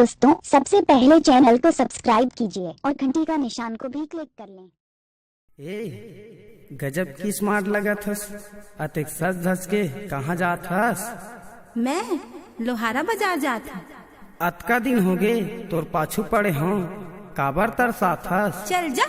दोस्तों, सबसे पहले चैनल को सब्सक्राइब कीजिए और घंटी का निशान को भी क्लिक कर लें। गजब की स्मार्ट लगत हस। अतिक सज धज के कहाँ जात हस? मैं लोहारा बाजार जात हूँ। अतका दिन हो गे तोर पाछू पड़े हों, काबर तरसात हस? चल जा।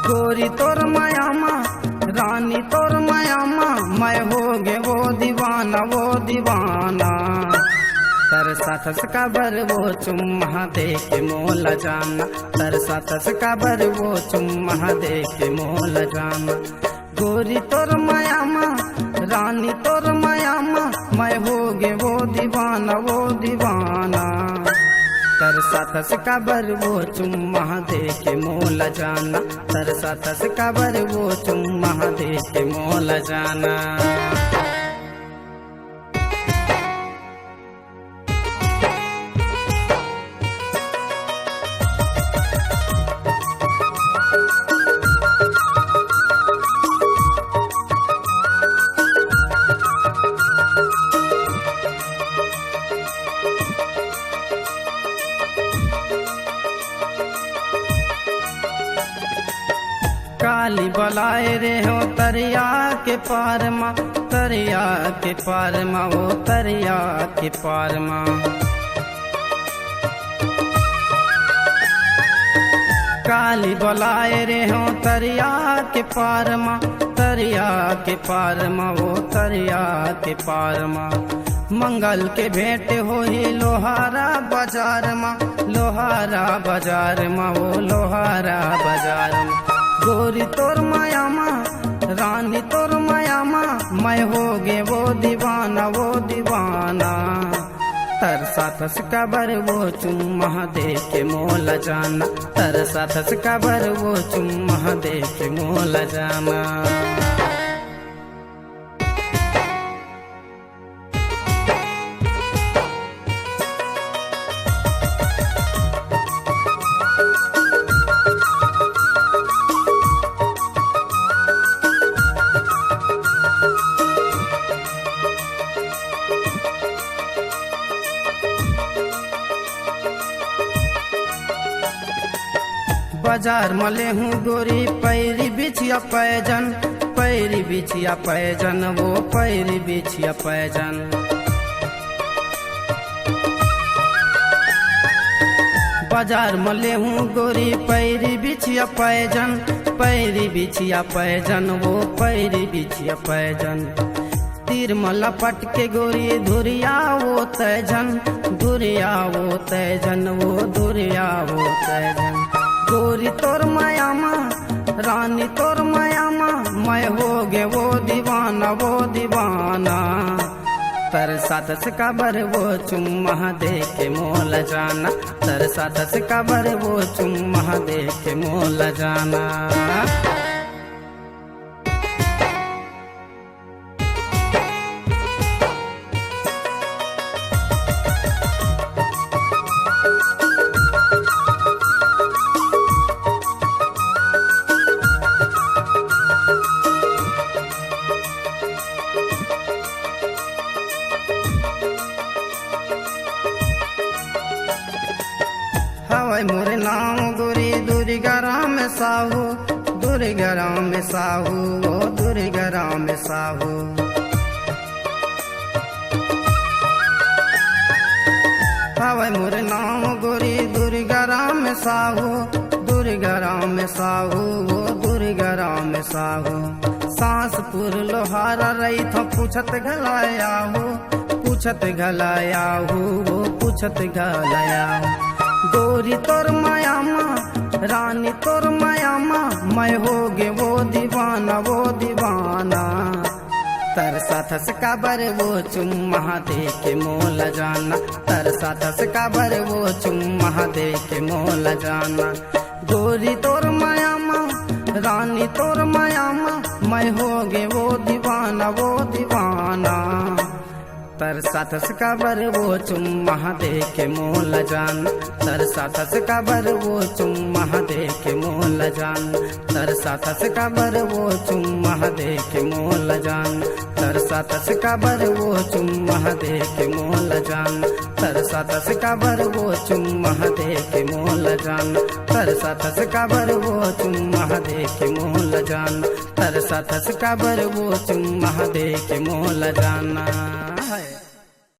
गोरी तोर मायामा, रानी तोर मायामा, मैं हो गे वो दीवाना। तरसाथस काबर वो चुम्मा दे के मोल जाना, तरसाथस काबर वो चुम्मा दे के मोल जाना। गोरी तोर मायामा, रानी तोर मायामा, मैं हो गे वो दीवाना। तरसाथस काबर वो चुम्मा दे के मोल जाना, तरसाथस काबर वो चुम्मा दे के मोल जाना। काली बलाए रे हो तरिया के पार माँ, तरिया के पार माँ, वो तरिया के पार माँ। काली बलाए रे हो तरिया के पार माँ, तरिया के पार माँ, वो तरिया के पार माँ। मंगल के भेंट हो ही लोहारा बाजार माँ, लोहारा बाजार माँ, वो लोहारा बाजार माँ। गोरी तोर मायामा, रानी तोर मायामा, मैं हो गे वो दीवाना। तरसाथस काबर वो चुम्मा दे के मोल जाना, तरसाथस काबर वो चुम्मा दे के मोल जाना। बाजार मले हूँ गोरी पैरी बिछिया पैजन, पैरी बिछिया पैजन, वो पैरी बिछिया पैजन। बाजार मले हूँ गोरी पैरी बिछिया पैजन, पैरी बिछिया पैजन, वो पैरी बिछिया पैजन। तीर मला पट के गोरी धुरिया वो तैजन, धुरिया वो तैजन, वो धुरिया वो तैजन। गोरी तोर मायामा, रानी तोर मायामा, मैं हो गे वो दीवाना। तरसाथस काबर वो चुम्मा दे के मोल जाना, तरसाथस काबर वो चुम्मा दे के मोल जाना। हवाई मोरे नाम गोरी दुर्गा राम साहू, दुर्गा राम साहू, ओ दुर्गा राम साहू। हवाई मोरे नाम गोरी दुर्गा राम साहू, दुर्गा राम साहू, ओ दुर्गा राम साहू। सांसपुर लोहारा रही था पूछत घलाया हो, पूछत घलाया हो, वो पूछत घलाया हो। गोरी तोर मायामा, रानी तोर मायामा, मैं हो गे वो दीवाना। तरसाथस काबर वो चुम्मा दे के मोल जाना, तरसाथस काबर वो चुम्मा दे के मोल जाना। गोरी तोर मायामा, रानी तोर मायामा मैं हो गे वो दीवाना तरसा थस कबर वो चुम्मा दे के मोल जान तरसा थस कबर वो चुम्मा दे के मोल जान तरसा थस कबर वो चुम्मा दे के मोल जान तरसा थस कबर वो चुम्मा दे के मोल जान तरसा थस कबर वो चुम्मा दे के मोल जान तरसा थस कबर वो चुम्मा दे के मोल जान तरसा थस कबर वो चुम्मा दे के मोल जाना है।